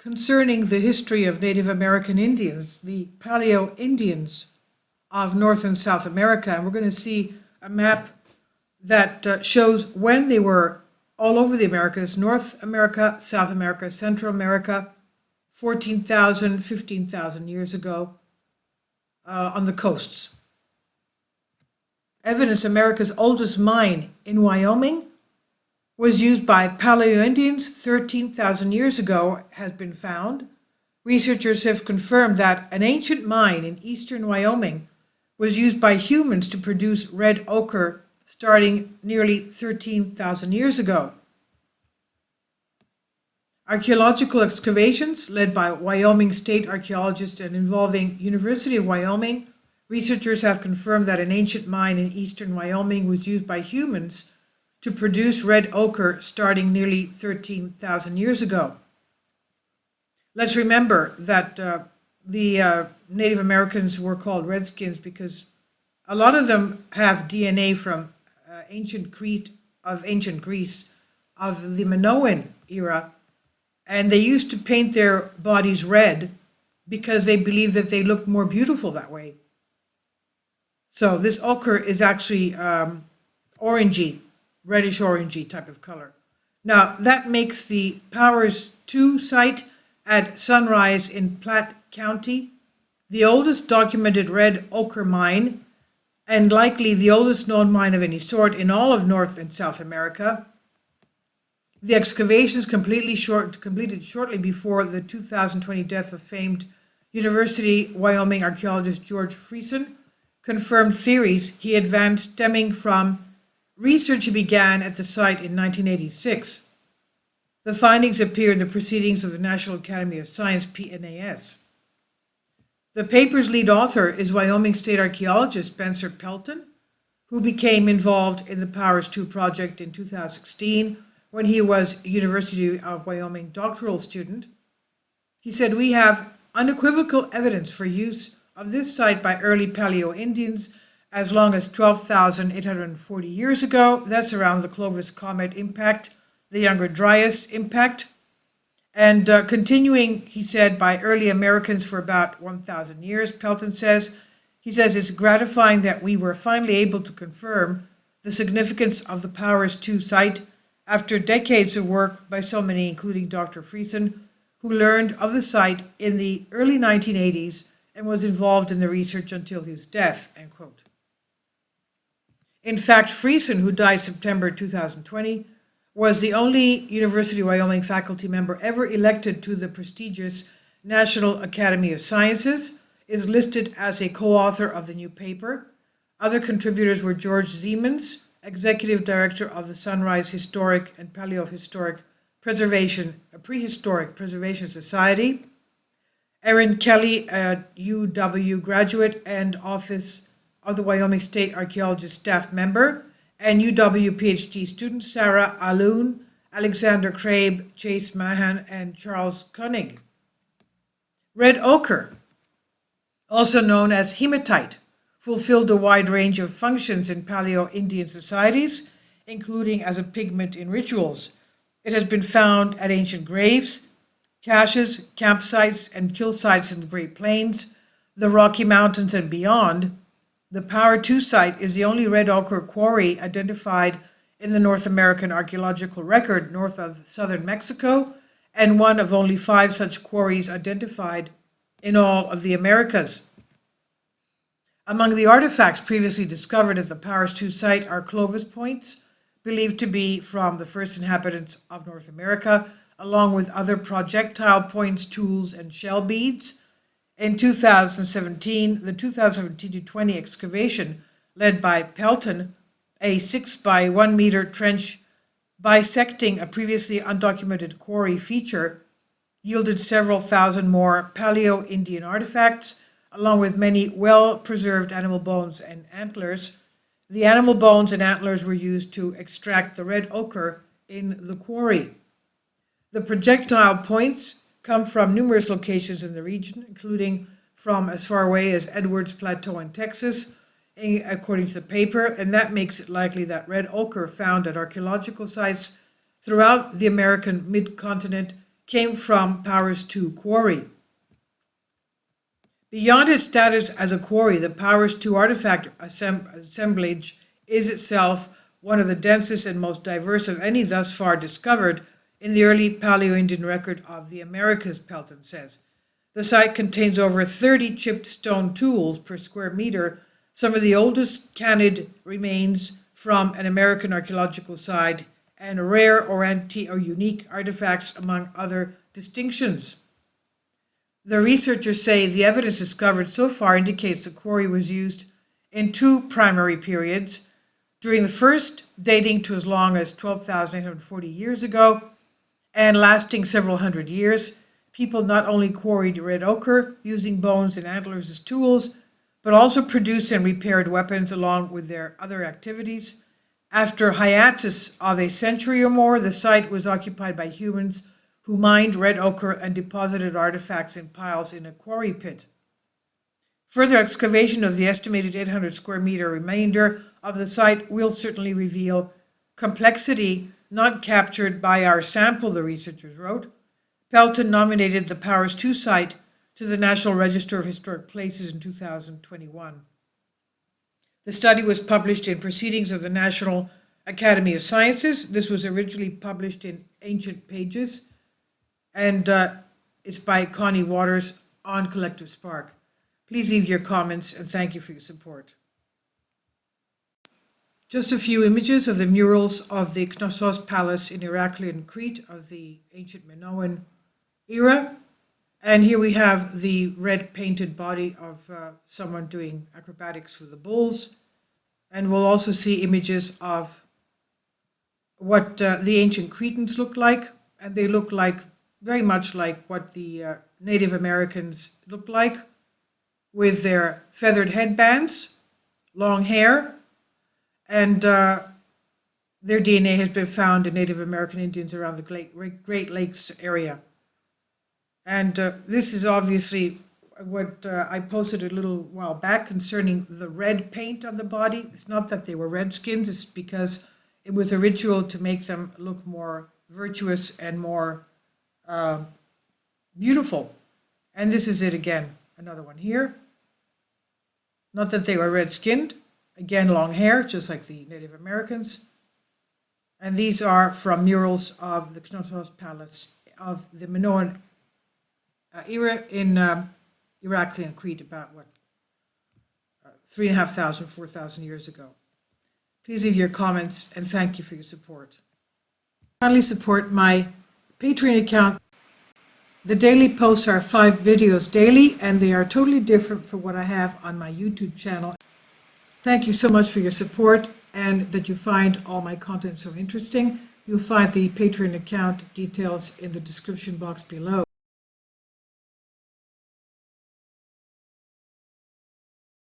concerning the history of Native American Indians, the Paleo-Indians of North and South America. And we're going to see a map that shows when they were all over the Americas: North America, South America, Central America, 14,000, 15,000 years ago on the coasts. Evidence America's oldest mine in Wyoming was used by Paleo-Indians 13,000 years ago has been found. Researchers have confirmed that an ancient mine in eastern Wyoming was used by humans to produce red ochre starting nearly 13,000 years ago. Archaeological excavations led by Wyoming state archaeologists and involving University of Wyoming, researchers have confirmed that an ancient mine in eastern Wyoming was used by humans to produce red ochre starting nearly 13,000 years ago. Let's remember that the Native Americans were called Redskins because a lot of them have DNA from ancient Crete, of ancient Greece, of the Minoan era, and they used to paint their bodies red because they believed that they looked more beautiful that way. So this ochre is actually orangey, reddish orangey type of color. Now that makes the Powers 2 site at Sunrise in Platte County the oldest documented red ochre mine and likely the oldest known mine of any sort in all of North and South America. The excavations completed shortly before the 2020 death of famed University Wyoming archaeologist George Friesen confirmed theories he advanced stemming from research he began at the site in 1986. The findings appear in the Proceedings of the National Academy of Science, PNAS. The paper's lead author is Wyoming state archaeologist Spencer Pelton, who became involved in the Powers 2 project in 2016 when he was a University of Wyoming doctoral student. He said, "We have unequivocal evidence for use of this site by early Paleo-Indians as long as 12,840 years ago. That's around the Clovis comet impact, the Younger Dryas impact. And continuing, he said, by early Americans for about 1,000 years, Pelton says, it's gratifying that we were finally able to confirm the significance of the Powers 2 site after decades of work by so many, including Dr. Friesen, who learned of the site in the early 1980s and was involved in the research until his death," end quote. In fact, Friesen, who died September 2020, was the only University of Wyoming faculty member ever elected to the prestigious National Academy of Sciences, is listed as a co-author of the new paper. Other contributors were George Siemens, Executive Director of the Sunrise Historic and Paleohistoric Prehistoric Preservation Society, Erin Kelly, a UW graduate and Office of the Wyoming State Archaeologist staff member, and UW PhD students Sarah Alun, Alexander Crabe, Chase Mahan, and Charles Koenig. Red ochre, also known as hematite, fulfilled a wide range of functions in Paleo-Indian societies, including as a pigment in rituals. It has been found at ancient graves, caches, campsites, and kill sites in the Great Plains, the Rocky Mountains, and beyond. The Power 2 site is the only red ochre quarry identified in the North American archaeological record north of southern Mexico, and one of only 5 such quarries identified in all of the Americas. Among the artifacts previously discovered at the Powers 2 site are clovis points, believed to be from the first inhabitants of North America, along with other projectile points, tools, and shell beads. In 2017, the 2017-20 excavation led by Pelton, a 6 by 1 meter trench bisecting a previously undocumented quarry feature, yielded several thousand more Paleo-Indian artifacts, along with many well-preserved animal bones and antlers. The animal bones and antlers were used to extract the red ochre in the quarry. The projectile points come from numerous locations in the region, including from as far away as Edwards Plateau in Texas, according to the paper, and that makes it likely that red ochre found at archaeological sites throughout the American mid-continent came from Powers II quarry. Beyond its status as a quarry, the Powers II artifact assemblage is itself one of the densest and most diverse of any thus far discovered in the early Paleoindian record of the Americas, Pelton says. The site contains over 30 chipped stone tools per square meter, some of the oldest canid remains from an American archaeological site, and rare or unique artifacts, among other distinctions. The researchers say the evidence discovered so far indicates the quarry was used in two primary periods. During the first, dating to as long as 12,840 years ago, and lasting several hundred years, people not only quarried red ochre using bones and antlers as tools, but also produced and repaired weapons along with their other activities. After a hiatus of a century or more, the site was occupied by humans who mined red ochre and deposited artifacts in piles in a quarry pit. Further excavation of the estimated 800 square meter remainder of the site will certainly reveal complexity not captured by our sample, the researchers wrote. Pelton nominated the Powers II site to the National Register of Historic Places in 2021. The study was published in Proceedings of the National Academy of Sciences. This was originally published in Ancient Pages, and it's by Connie Waters on Collective Spark. Please leave your comments, and thank you for your support. Just a few images of the murals of the Knossos Palace in Heraklion, Crete of the ancient Minoan era. And here we have the red painted body of someone doing acrobatics with the bulls. And we'll also see images of what the ancient Cretans looked like. And they look like very much like what the Native Americans looked like, with their feathered headbands, long hair, and their DNA has been found in Native American Indians around the Great Lakes area. And this is obviously what I posted a little while back concerning the red paint on the body. It's not that they were redskins, it's because it was a ritual to make them look more virtuous and more beautiful. And this is it again, another one here. Not that they were red-skinned, again long hair, just like the Native Americans. And these are from murals of the Knossos Palace of the Minoan era in Heraklion, Crete, about 3,500, 4,000 years ago. Please leave your comments, and thank you for your support. Kindly support my Patreon account. The daily posts are 5 videos daily, and they are totally different from what I have on my YouTube channel. Thank you so much for your support, and that you find all my content so interesting. You'll find the Patreon account details in the description box below.